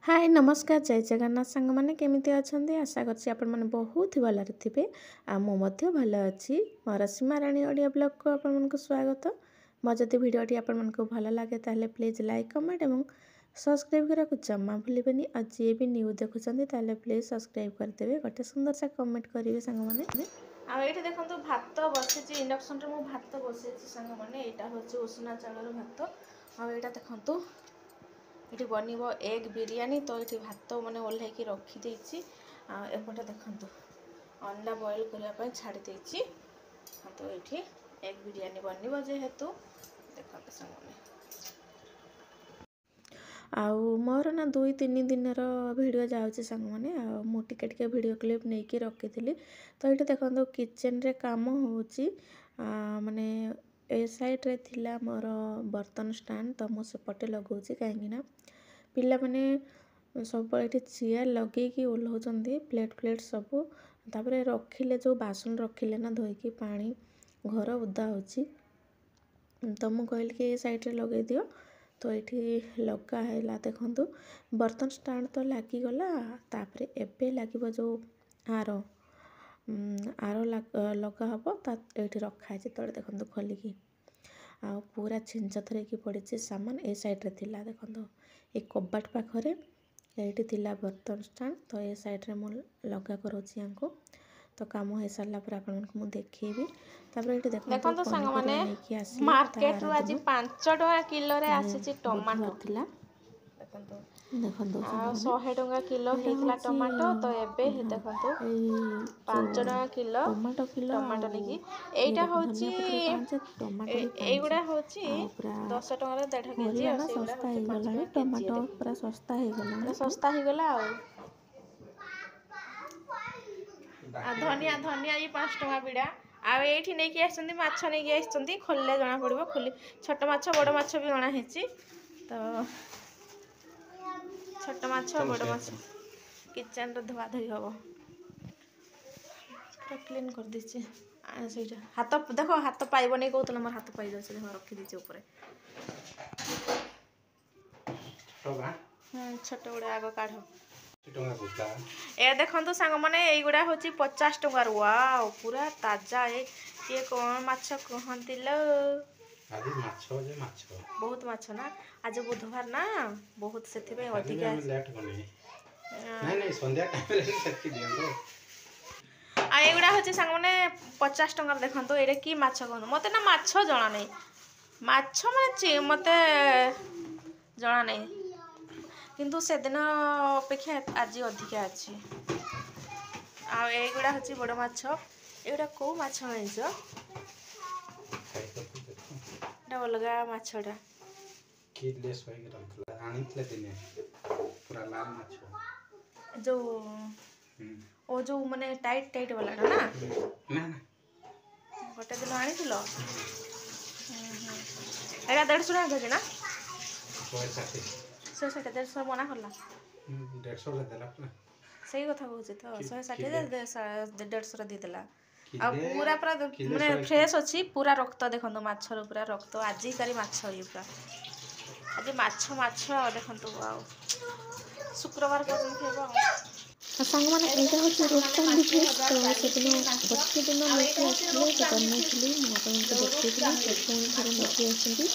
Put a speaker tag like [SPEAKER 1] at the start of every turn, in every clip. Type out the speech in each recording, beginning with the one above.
[SPEAKER 1] हाय नमस्कार जय जगन्नाथ सांग मैंने केमिति अछंती आशा करछि आपण माने बहुत ही भलरे थिबे आ मो मध्य भल अछि मोर सीमा रानी ऑडियो ब्लॉग को आपण मन को स्वागत मो जति वीडियोटी आपण मन को भल लागे ताले प्लीज लाइक कमेंट एवं सब्सक्राइब करा को जम्मा भूलिबेनी आ जे भी न्यू देखुछंती ताले प्लीज सब्सक्राइब कर देबे गोटे सुंदर सा कमेंट करिवे सांग माने आ एठी देखंतु भात बसिछि इंडक्शन रे मो भात बसिछि सांग माने एटा होछि उषना चाउर भात आ एटा देखंतु ये बनब एग बिरियानी तो ये भात मैंने ओह्लैक रखी एपटे देखो अंडा बॉयल करने छाड़ी देती तो ये एग बिरियानी बनब जेहेतु देखते सामने आउ मोर ना 2-3 दिन वीडियो जाऊँगी सांग मैंने मु टिके वीडियो क्लिप नहीं रखी तो ये देखो किचन रे काम हो माने ए साइड रे थिला मोर बर्तन स्टैंड तो मुझे पटे लगौची कहीं पिला माने सब ये चेयर लगे ओह्लौंट प्लेट सबू तापर रखिले जो बासन रखिले ना धोईकी पानी घर उदा होची तो मुझे कहल कि ये साइड रे लगे दियो तो ये लगा है देखु बर्तन स्टैंड तो लगिगला तापर एबे लगे जो आर लगा हम ये रखाई तले देखो खोलिकी आ पूरा छिंच थरकी पड़ी सामान ए साइड रे थिला देखो ये कबाट पाखरे ये थिला बर्तन स्टैंड तो ये साइड रे मु लगा करोची यांको तो काम हो सारा पर आपन को मु देखेबी तापर ये देखो संग माने मार्केट रो आज 5 टका किलो रे आसी टमाटो थिला देखो 100 टका किलो हेतला टमाटो तो एबे देखो 5 टका किलो टमाटो लेकी एटा होची एगुडा होची 10 टका रे 1.5 केजी आ सस्ता हे गला टमाटो पूरा सस्ता हे गला आ धनिया ये 5 टका बिडा आ एठी नै कि आछंती माछ नै कि आछंती खोलले जणा पड़िबो खोली छोट माछ बड़ माछ भी अणा हेची तो छोट माछ बड़ माछ किचन रो धुआ धुई हबो पूरा क्लीन कर दीची सेटा हाथ देखो हाथ पाइबो नै कहतले मोर हाथ पाइ जाछ देखो रखी दीची ऊपर छोट गुडा आगो काढो ए देखंतु सांग माने एई गुडा होची 50 टका वाओ पूरा ताजा ये कोन माछ कहंतिलो आज माछ जे माछ बहुत माछ ना आज बुधवार ना बहुत सेथि पे अधिक लेट कोनी नै संध्या टाइम रे सेथि दियो आ एगुडा होची सांग माने 50 टका देखंतु एरे की माछ कहन मते ना माछ जणा नै माछ माने मते जणा नै किंतु से दिन अपेक्षा आज अधिक अच्छी आ एगुडा होची बड़ माछ एगुडा को माछ आइछ एटा अलगा माछडा की लेस होई के रखला आनितले दिने पूरा लाल माछ जो ओ जो माने टाइट वाला ना ना गोटे दिन आनिथिलो एगा 150 टका के ना 160 मना करला 150 रे देला सही कथा कहूची तो 160 150 रे दी देला आ पूरा माने फ्रेश अछि पूरा रक्त देखंतु माछर पूरा रक्त आजी करी माछ ये पूरा आज माछ देखंतु वाओ शुक्रवार को खेबो संग माने एटा होची रोस्टन डिश तो सेदिन बच्चे दिन लेके आछले तो बनैथिली अपन को देखिथिली सेदिन थरे लेके आछंती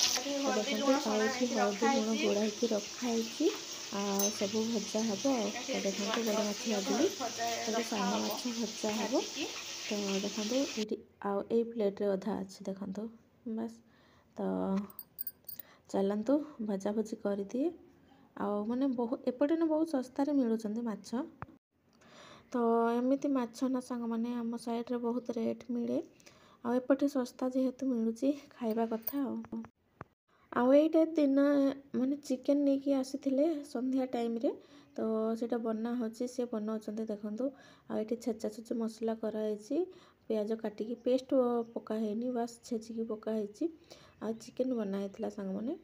[SPEAKER 1] तो देखंतु आउथि हळदी गुण गोड़ा की रखा हैची आ सब भजा हबो तो देखंतु बड़ माछ भाजली तो साना माछ भजा हबो तो देखंतु एटी आ ए प्लेट रे अधा अछि देखंतु बस तो चलंतु भजा भजी करि दिए आ माने बहुत एपटे न बहुत सस्ता रे मिलुचंदी माछ तो एमती माछ ना सांग माने आम साइड रे बहुत रेट मिले आ एपटे सस्ता जेहेतु मिलुची खाइबा कथा आउ एटा दिन माने चिकन नहीं कि आसीथिले संध्या टाइम रे तो सेटा बना होची से बनाउचंते देखंतु आ एटी छेचा मसला करा हैची प्याज काटी की पेस्ट पका हैनी बस छेची की पका हैची आ चिकन बना हैतला सांग माने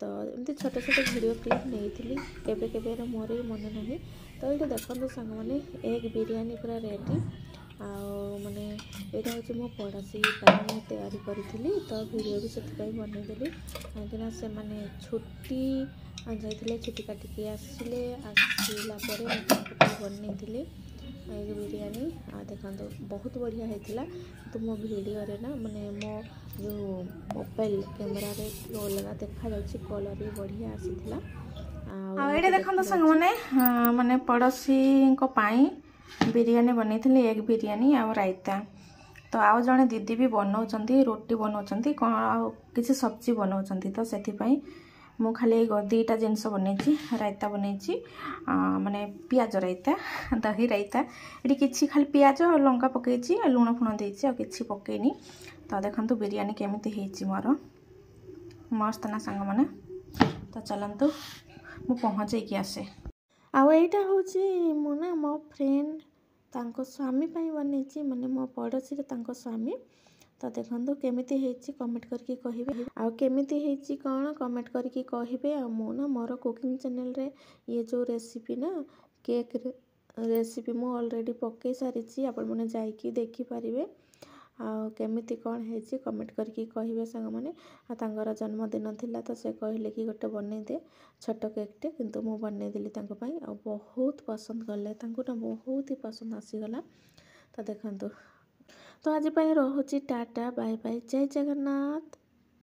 [SPEAKER 1] तो एमती छोटे वीडियो क्लिप नहीं केबे केबे रे मोर मन नहीं तो ये देखो सांग माने एग बिरियानी पूरा रेडी आ माने एटा होची मो पड़ोसी पानी तैयारी करी तो वीडियो भी से बनईदेली कहीं से माने छुट्टी जाइए छुट्टी काटिकी आसिले आसला बन एग बिरयानी देखा बहुत बढ़िया होता तो मो वीडियो रे ना माने मो जो मोबाइल कैमेरा रे अलग देखा कलर भी बढ़िया आसीला ये देखो संग माने पड़ोसी बिरयानी बनई एग बिरयानी आ रायता तो आउ जड़े दीदी भी बनाऊँ रोटी बनाऊँ कौन किसी सब्जी बनाऊँ तो से मु खाली दुईटा जिनस बनई रायता बनई माने पियाज रायता दही रायता ये किसी खाली पियाज और लंका पकई लुण फुण देती आ कि पकईनी तो देखो बिरयानी केमिति होती मोर मस्त ना सांग मैंने तो चलतु मु पहुँचे आसे आईटा हूँ मु ना मो फ्रेंड तांको स्वामी बनई माने मो पड़ोसी स्वामी तो देखो केमिति हेची कमेंट करके कहिबे आ केमिति हेची कौन कमेंट करके कहिबे आ मो ना मोर कुकिंग चैनल रे ये जो रेसिपी ना केक रेसिपी मु ऑलरेडी पकई सारी आपण माने जाईकी देखि पारिबे आ केमिति कौन हेची कमेंट करके कहिबे संग माने आ तांगर जन्मदिन थिला तो से कहले कि गोटे बनै दे छोट केकटे किंतु मु बनै देली तांको पई आ बहुत पसंद करले तांको ना बहुत ही पसंद आसीगला तो देखंतु तो आज रहुची टाटा बाय बाय जय जगन्नाथ।